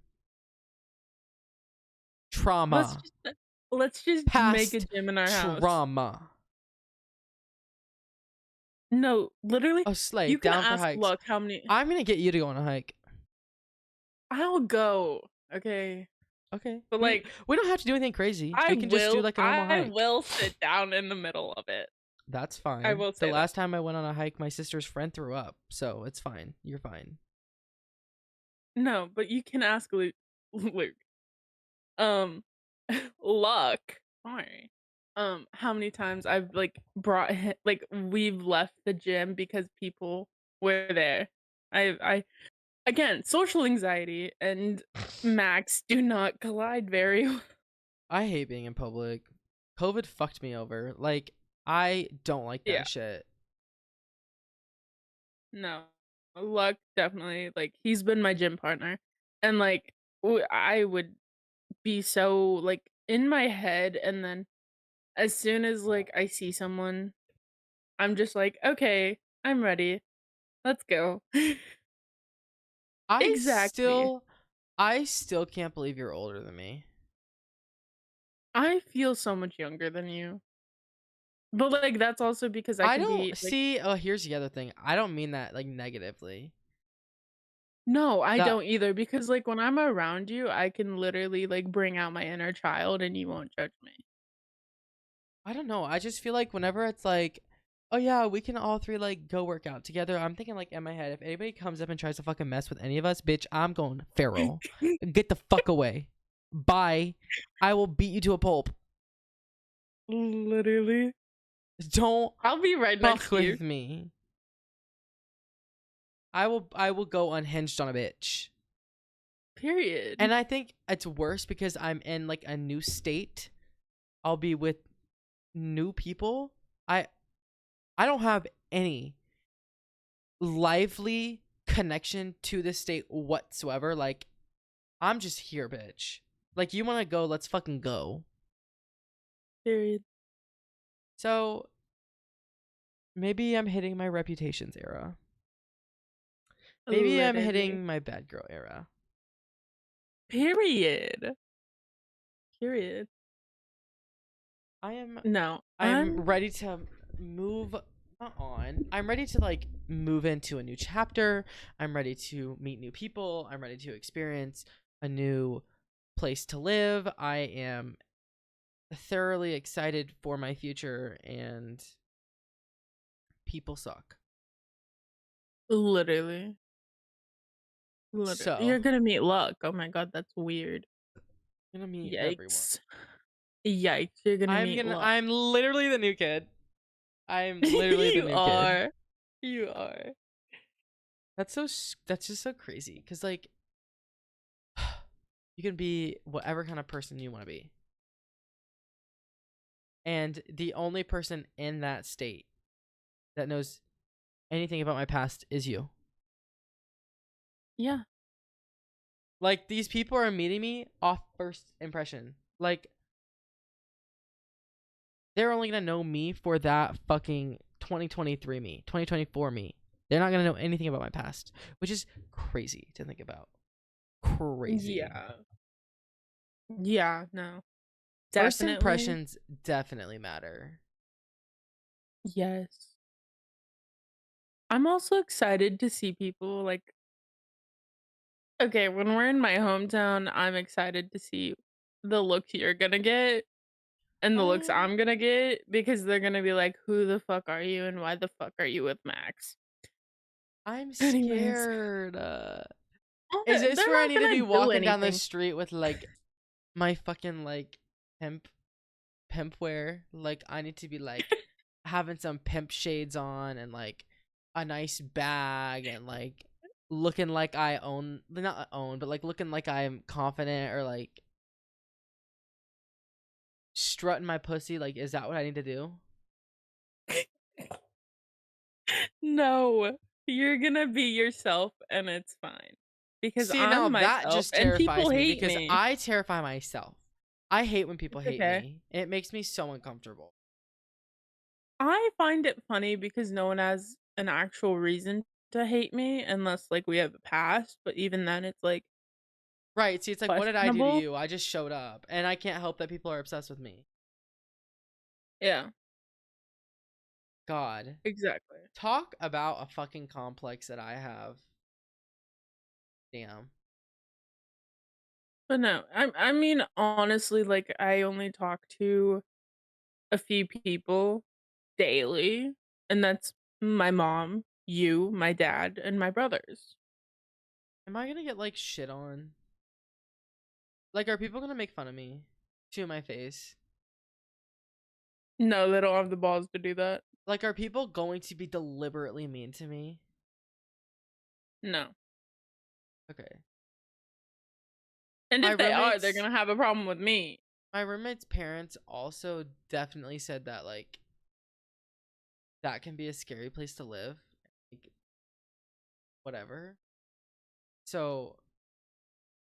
Trauma. Let's just Past make a gym in our house. Trauma. No, literally. Oh, slay. You can Down for ask hikes. Luck how many. I'm gonna get you to go on a hike. I'll go. Okay. Okay. But, We- like, we don't have to do anything crazy. I We can just do like a normal I hike. will sit down in the middle of it. That's fine. I will say The that. last time I went on a hike, my sister's friend threw up, so it's fine. You're fine. No, but you can ask Luke. Luke. Luck. Sorry. How many times I've like brought like we've left the gym because people were there. I again, social anxiety and Max do not collide very well. I hate being in public. COVID fucked me over. Like, I don't like that Yeah. shit. No. Luck definitely like he's been my gym partner and like I would be so like in my head and then as soon as like I see someone I'm just like okay, I'm ready. Let's go. I Exactly. still can't believe you're older than me. I feel so much younger than you. But like that's also because I can don't be like, see. Oh, here's the other thing. I don't mean that like negatively. no, I that- don't either because like when I'm around you, I can literally like bring out my inner child and you won't judge me. I don't know. I just feel like whenever it's like, oh yeah, we can all three like go work out together. I'm thinking like in my head, if anybody comes up and tries to fucking mess with any of us, bitch, I'm going feral. Get the fuck away. Bye. I will beat you to a pulp. Literally. Don't I'll be right next fuck to you. with me. I will go unhinged on a bitch. Period. And I think it's worse because I'm in like a new state. I'll be with new people. I don't have any lively connection to this state whatsoever. Like, I'm just here, bitch. Like, you want to go, let's fucking go. Period. So maybe I'm hitting my reputations era. Maybe I'm Literally. hitting my bad girl era. Period. Period. I'm No, ready to move not on. I'm ready to like move into a new chapter. I'm ready to meet new people. I'm ready to experience a new place to live. I am thoroughly excited for my future, and people suck. literally. Literally. So You're gonna meet luck. Oh my god, that's weird. I'm gonna meet everyone. Yikes. Yikes, you're gonna meet luck. I'm literally the new kid. I'm literally the You new kid. are. You are. That's just so crazy because like you can be whatever kind of person you want to be, and the only person in that state that knows anything about my past is you. Yeah. Like, these people are meeting me off first impression. Like, they're only gonna know me for that fucking 2023 me, 2024 me. They're not gonna know anything about my past, which is crazy to think about. Crazy. Yeah. Yeah, no. First Definitely. impressions definitely matter. Yes. I'm also excited to see people like okay, when we're in my hometown, I'm excited to see the looks you're gonna get and the looks I'm gonna get because they're gonna be like, who the fuck are you and why the fuck are you with Max? I'm Anyways. scared. Is this They're where I not need to gonna be do walking down the anything. street with like my fucking like pimp wear? Like, I need to be like having some pimp shades on and like a nice bag and like looking like I own, not own, but like looking like I'm confident, or like strutting my pussy. Like, is that what I need to do? No, you're gonna be yourself and it's fine. Because See, now I'm that myself just and people terrifies me hate because me. I terrify myself. I hate when people It's hate okay. me. It makes me so uncomfortable. I find it funny because no one has an actual reason to hate me unless like we have a past, but even then it's like Right. See, it's like, what did I do to questionable. you? I just showed up, and I can't help that people are obsessed with me. Yeah, God. exactly. Talk about a fucking complex that I have. Damn. But no, I mean honestly, like I only talk to a few people daily, and that's my mom, you, my dad, and my brothers. Am I gonna get like shit on? Like, are people gonna make fun of me to my face? No, they don't have the balls to do that. Like, are people going to be deliberately mean to me? No. Okay. And My if they are, they're roommates, gonna have a problem with me. my roommate's parents also definitely said that like that can be a scary place to live. Like, whatever. So,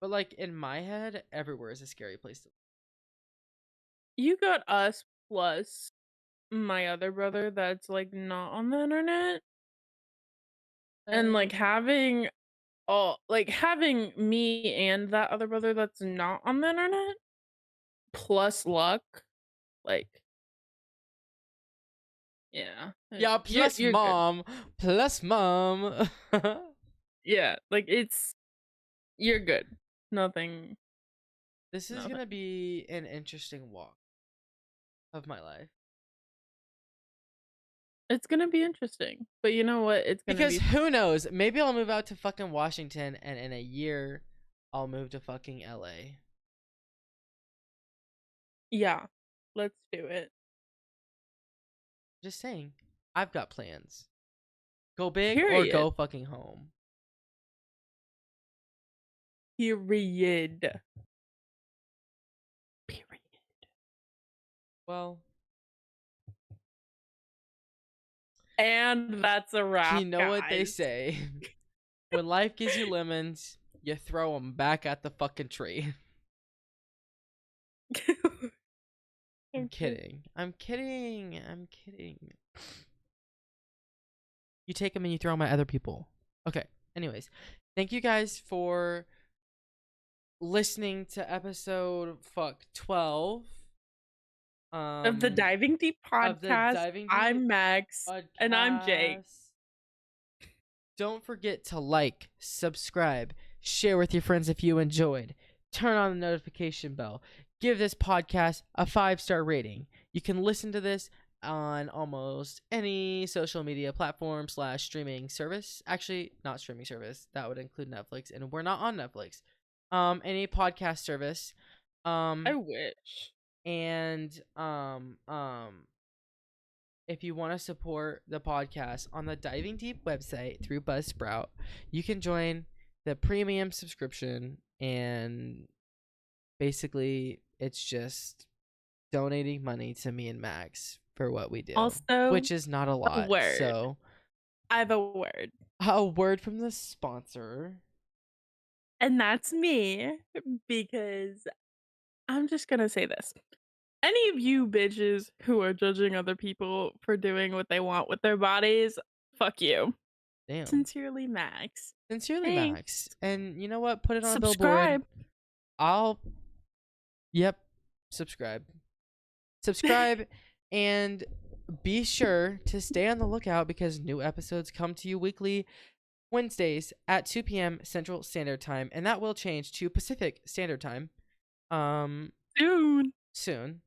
but like in my head, everywhere is a scary place to live. You got us plus my other brother that's like not on the internet. And like having me and that other brother that's not on the internet plus luck, like yeah. Yeah, plus You're good. mom. Plus mom. Yeah, like you're good. Nothing. This is Nothing. gonna be an interesting walk of my life. It's gonna be interesting. But you know what? It's gonna Because be who knows? Maybe I'll move out to fucking Washington, and in a year, I'll move to fucking LA. yeah. Let's do it. Just saying. I've got plans. Go big or Period. go fucking home. Period. Well, And that's a wrap, you know what they guys. say. When life gives you lemons, you throw them back at the fucking tree. I'm kidding. I'm kidding. I'm kidding. You take them and you throw them at other people. Okay. Anyways, thank you guys for listening to episode 12 Of the Diving Deep of the podcast. Diving Deep I'm Max. And I'm Jake. podcast. Don't forget to like, subscribe, share with your friends if you enjoyed. Turn on the notification bell. Give this podcast a 5-star rating. You can listen to this on almost any social media platform / streaming service. Actually, not streaming service. That would include Netflix, and we're not on Netflix. Any podcast service. I wish. And if you want to support the podcast on the Diving Deep website through Buzzsprout, you can join the premium subscription, and basically it's just donating money to me and Max for what we do. Also, which is not a lot. word. So I have a word. A word from the sponsor. And that's me, because I'm just gonna say this. Any of you bitches who are judging other people for doing what they want with their bodies, fuck you. Damn. Sincerely, Max. Sincerely, Thanks. Max. And you know what? Put it on Subscribe. a billboard. Yep. Subscribe. And be sure to stay on the lookout, because new episodes come to you weekly Wednesdays at 2 p.m. Central Standard Time, and that will change to Pacific Standard Time soon.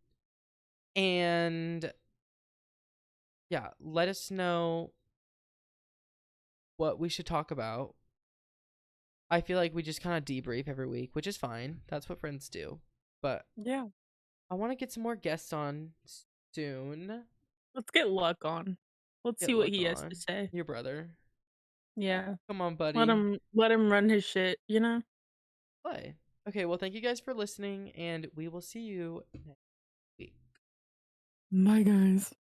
And yeah, let us know what we should talk about. I feel like we just kind of debrief every week, which is fine. That's what friends do. But Yeah. I want to get some more guests on soon. Let's get Luck on. Let's see what he has to say. Your brother. Yeah. Come on, buddy. Let him run his shit, you know? Play. Okay, well, thank you guys for listening, and we will see you next week. Bye, guys.